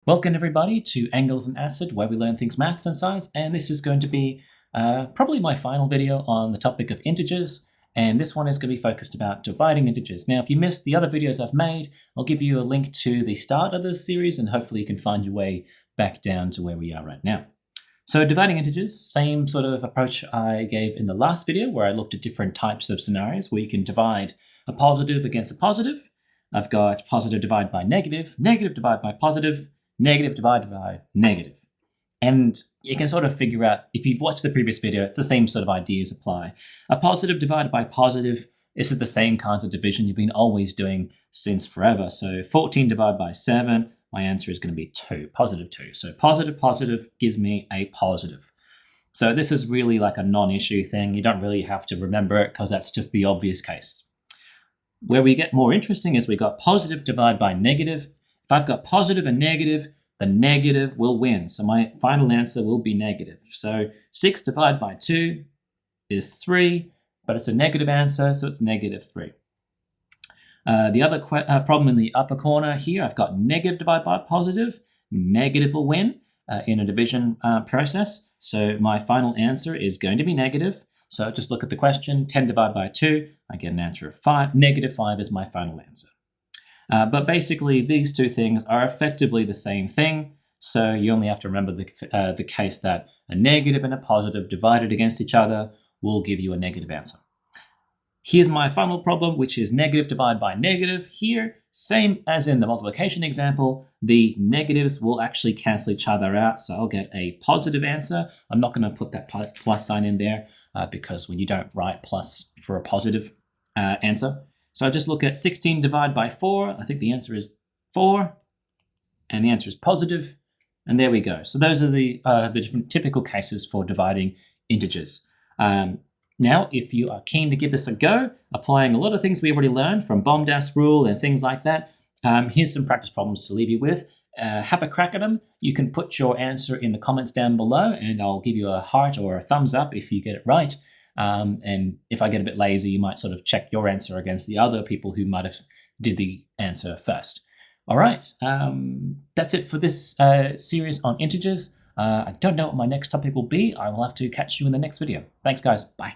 Welcome everybody to Angles and Acid, where we learn things maths and science, and this is going to be probably my final video on the topic of integers, and this one is going to be focused about dividing integers. Now, if you missed the other videos I've made, I'll give you a link to the start of the series, and hopefully you can find your way back down to where we are right now. So dividing integers, same sort of approach I gave in the last video, where I looked at different types of scenarios where you can divide a positive against a positive. I've got positive divided by negative, negative divided by positive, negative divided by negative. And you can sort of figure out, if you've watched the previous video, it's the same sort of ideas apply. A positive divided by positive, this is the same kinds of division you've been always doing since forever. So 14 divided by 7, my answer is going to be 2, positive 2. So positive, positive gives me a positive. So this is really like a non-issue thing. You don't really have to remember it because that's just the obvious case. Where we get more interesting is we got positive divided by negative. If I've got positive and negative, the negative will win. So my final answer will be negative. So 6 divided by 2 is 3, but it's a negative answer, so it's negative 3. The other problem in the upper corner here, I've got negative divided by positive. Negative will win in a division process. So my final answer is going to be negative. So just look at the question, 10 divided by 2, I get an answer of 5. Negative 5 is my final answer. But basically, these two things are effectively the same thing. So you only have to remember the case that a negative and a positive divided against each other will give you a negative answer. Here's my final problem, which is negative divided by negative. Here, same as in the multiplication example, the negatives will actually cancel each other out. So I'll get a positive answer. I'm not going to put that plus sign in there because when you don't write plus for a positive answer. So I just look at 16 divided by 4. I think the answer is 4. And the answer is positive. And there we go. So those are the different typical cases for dividing integers. Now, if you are keen to give this a go, applying a lot of things we already learned from BOMDAS rule and things like that, here's some practice problems to leave you with. Have a crack at them. You can put your answer in the comments down below, and I'll give you a heart or a thumbs up if you get it right. And if I get a bit lazy, you might sort of check your answer against the other people who might have did the answer first. All right, that's it for this series on integers. I don't know what my next topic will be. I will have to catch you in the next video. Thanks, guys. Bye.